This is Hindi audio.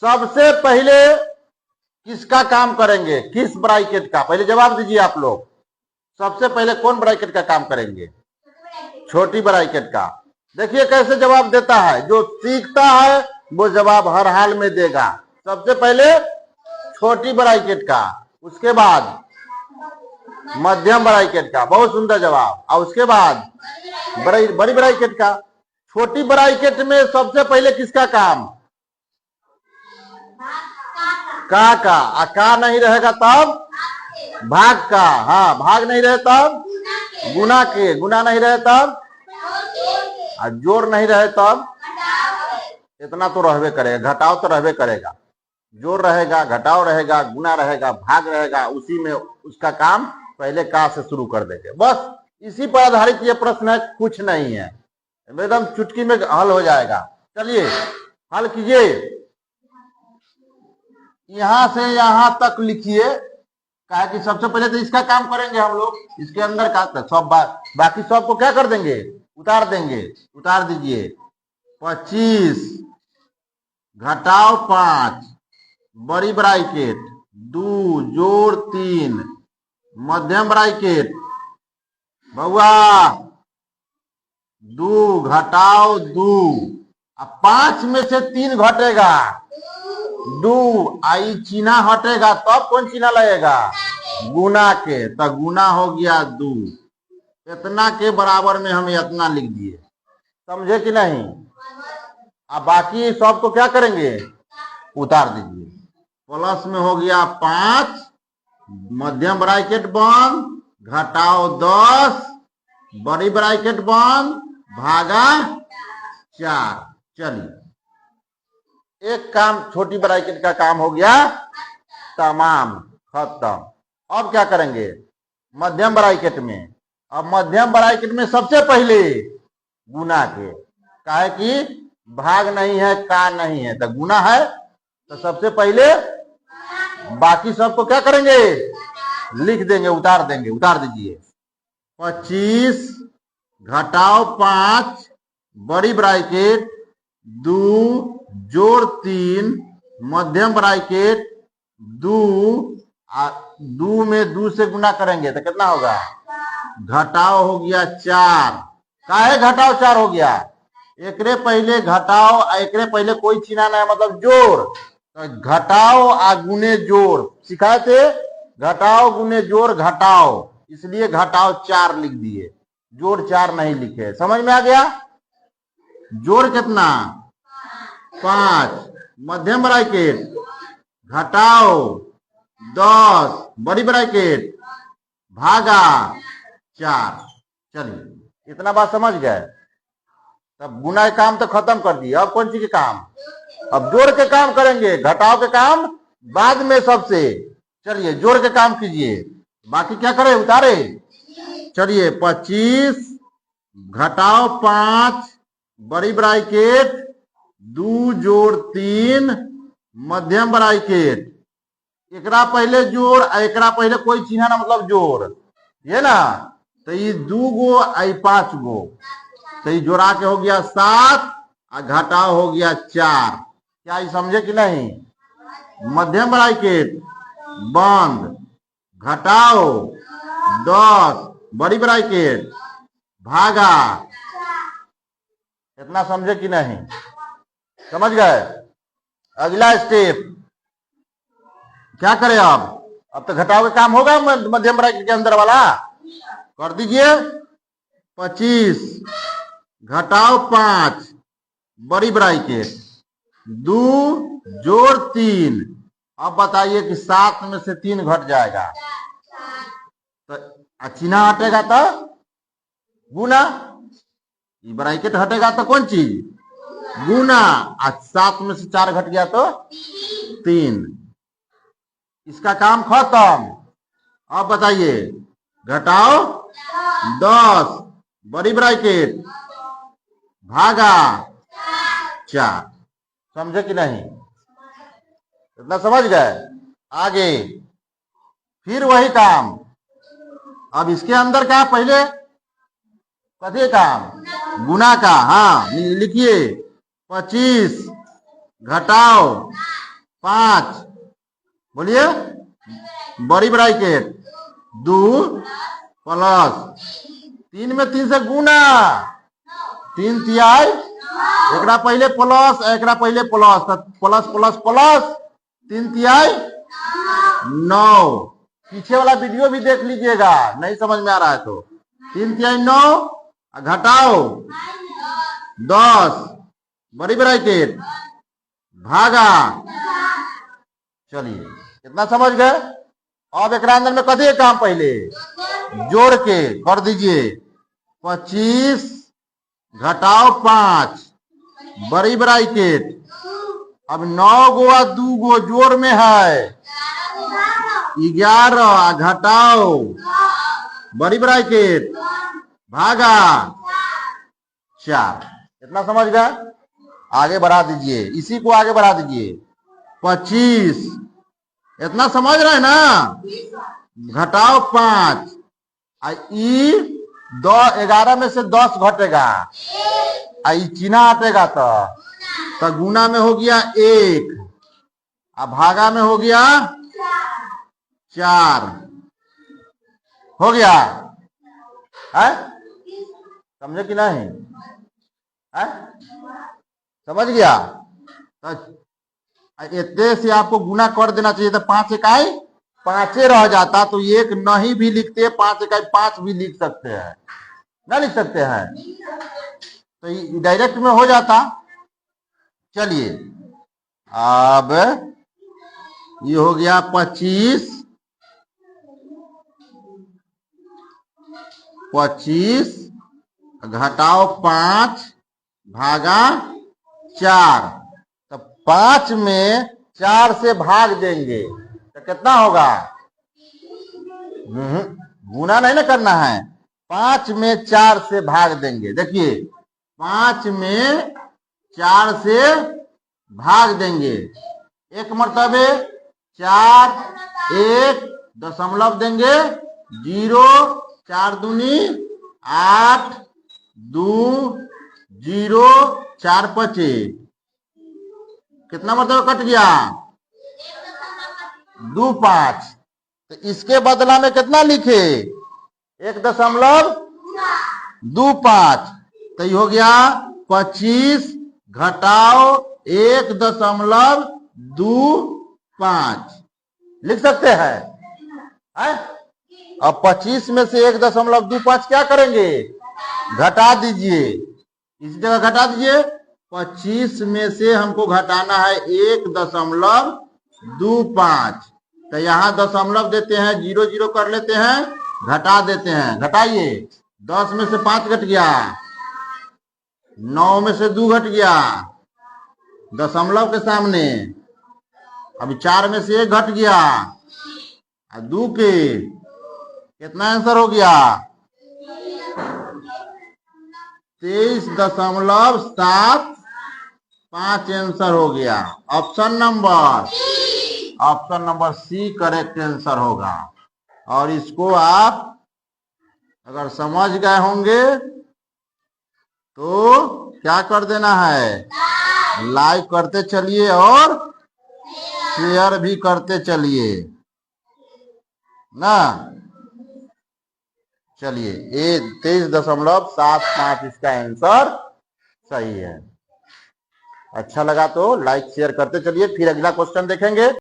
सबसे पहले किसका काम करेंगे, किस ब्रैकेट का? पहले जवाब दीजिए आप लोग। सबसे पहले कौन ब्रैकेट का काम करेंगे? छोटी ब्रैकेट का। देखिए कैसे जवाब देता है, जो सीखता है वो जवाब हर हाल में देगा। सबसे पहले छोटी ब्रैकेट का, उसके बाद मध्यम ब्रैकेट का, बहुत सुंदर जवाब, और उसके बाद बड़ी ब्रैकेट का। छोटी ब्रैकेट में सबसे पहले किसका काम? का नहीं रहेगा तब भाग का, हाँ भाग नहीं रहे तब गुना के, गुना नहीं रहे तब और जोड़ नहीं रहे तब इतना तो रहबे करेगा, घटाव तो रहबे करेगा। जोड़ रहेगा, घटाव रहेगा, गुना रहेगा, भाग रहेगा, उसी में उसका काम पहले का से शुरू कर देंगे। बस इसी पर आधारित ये प्रश्न है, कुछ नहीं है, एकदम चुटकी में हल हो जाएगा। चलिए हल कीजिए, यहां से यहां तक लिखिए, कहा कि सबसे पहले तो इसका काम करेंगे हम लोग, इसके अंदर का सब बाकी सब को क्या कर देंगे, उतार देंगे। उतार दीजिए, 25 घटाव 5 बड़ी ब्रैकेट 2 जोड़ 3 मध्यम ब्रैकेट बउआ 2 घटाव 2, अब 5 में से 3 घटेगा 2, आई चिन्ह हटेगा तब कौन चिन्ह लगेगा, गुना के, तो गुना हो गया 2। इतना के बराबर में हम इतना लिख दिए, समझे कि नहीं? अब बाकी सब को क्या करेंगे, उतार दीजिए। प्लस में हो गया 5 मध्यम ब्रैकेट बंद, घटाओ 10 बड़ी ब्रैकेट बंद, भागा 4। चलिए एक काम छोटी ब्रैकेट का काम हो गया, तमाम खत्म। अब क्या करेंगे मध्यम ब्रैकेट में? अब मध्यम ब्रैकेट में सबसे पहले गुना के, काहे कि भाग नहीं है, का नहीं है, तो गुना है, तो सबसे पहले बाकी सबको क्या करेंगे, लिख देंगे, उतार देंगे। उतार दीजिए, 25 घटाओ 5 बड़ी ब्रैकेट 2 जोड़ 3 मध्यम ब्रैकेट 2 में 2 से गुना करेंगे तो कितना होगा, घटाओ हो गया 4। काहे घटाओ 4 हो गया, एकरे पहले घटाओ, एकरे पहले कोई चिन्ह नहीं, मतलब जोड़, तो घटाओ आ गुने जोड़ सिखाए थे, घटाओ गुने जोड़ घटाओ, इसलिए घटाओ 4 लिख दिए, जोड़ 4 नहीं लिखे। समझ में आ गया? जोड़ कितना 5 मध्यम ब्रैकेट घटाओ 10 बड़ी ब्रैकेट भागा 4। चलिए इतना बात समझ गए। तब गुना के काम तो खत्म कर दिए, अब कौन सी के काम, अब जोड़ के काम करेंगे, घटाव के काम बाद में सबसे। चलिए जोड़ के काम कीजिए, बाकी क्या करें, उतारे। चलिए 25 घटाओ 5 बड़ी ब्रैकेट 2 जोड़ 3 मध्यम ब्रैकेट, एकरा पहले जोड़, एकरा पहले कोई चिन्ह ना, मतलब जोड़, ये ना, तो ये 2 गो आई 5 गो, तो ये जोड़ा के हो गया 7 और घटाओ हो गया 4। क्या ये समझे कि नहीं? मध्यम ब्रैकेट बंद, घटाओ 10 बड़ी ब्रैकेट भागा, इतना समझे कि नहीं? समझ गए? अगला स्टेप क्या करें अब तो घटाव का काम होगा मध्यम ब्रैकेट के अंदर वाला, कर दीजिए। 25 घटाओ 5 बड़ी ब्रैकेट 2 जोड़ 3, अब बताइए कि 7 में से 3 घट जाएगा, तो चिन्ह हटेगा तो गुना, ब्रैकेट हटेगा तो कौन चीज, गुना, 7 में से 4 घट गया तो 3, इसका काम खत्म। अब बताइए घटाओ 10 बड़ी ब्रैकेट भागा 4, समझे कि नहीं? इतना समझ गए? आगे फिर वही काम, अब इसके अंदर क्या, पहले कथी काम, गुना का, हाँ लिखिए 25 घटाओ 5, बोलिए, बड़ी ब्रैकेट 2 प्लस 3 में 3 से गुना, 3 तिहाई, एकरा पहले प्लस, एकरा पहले प्लस, तो प्लस प्लस प्लस 3 तिहाई 9। पीछे वाला वीडियो भी देख लीजिएगा, नहीं समझ में आ रहा है तो। 3 तिहाई 9, घटाओ 10, बड़ी ब्रैकेट भागा, चलिए कितना समझ गए। अब एक अंदर में कदिए काम, पहले जोड़ के कर दीजिए। 25 घटाओ 5, बड़ी ब्रैकेट, अब 9 गो 2 गो जोड़ में है 11, घटाओ बड़ी ब्रैकेट भागा 4। इतना समझ गए। आगे बढ़ा दीजिए, इसी को आगे बढ़ा दीजिए। 25, इतना समझ रहे हैं ना, घटाओ 5, ई 11 में से 10 घटेगा, आई चिन्ह हटेगा तो गुना में हो गया 1, अब भागा में हो गया 4, हो गया है, समझे कि नहीं है? समझ गया। इतने से आपको गुना कर देना चाहिए, तो 5 इकाई 5 रह जाता, तो 1 नहीं भी लिखते, 5 इकाई 5 भी लिख सकते हैं, ना लिख सकते हैं, तो डायरेक्ट में हो जाता। चलिए अब ये हो गया 25, 25 घटाओ 5 भागा 4, तो 5 में 4 से भाग देंगे तो कितना होगा? गुना नहीं ना करना है, 5 में 4 से भाग देंगे। देखिए 5 में 4 से भाग देंगे, एक मर्तबे 4, 1 दशमलव देंगे 0, 4 दूनी 8, 2 0, 4 5, कितना मतलब कट गया? 2 5। तो इसके बदला में कितना लिखे? 1.25, तो ये हो गया 25 घटाओ 1.25 लिख सकते हैं, है? अब 25 में से 1.25 क्या करेंगे? घटा दीजिए, इसी जगह घटा दीजिए। 25 में से हमको घटाना है 1.25, तो यहाँ दशमलव देते हैं, 0 0 कर लेते हैं, घटा देते हैं। घटाइए, 10 में से 5 घट गया, 9 में से 2 घट गया दशमलव के सामने, अभी 4 में से 1 घट गया, 2 के कितना आंसर हो गया? 23.75 आंसर हो गया। Option number C correct answer होगा। और इसको आप अगर समझ गए होंगे तो क्या कर देना है? लाइक करते चलिए और शेयर भी करते चलिए ना। चलिए, ये 23.75 इसका आंसर सही है। अच्छा लगा तो लाइक शेयर करते चलिए, फिर अगला क्वेश्चन देखेंगे।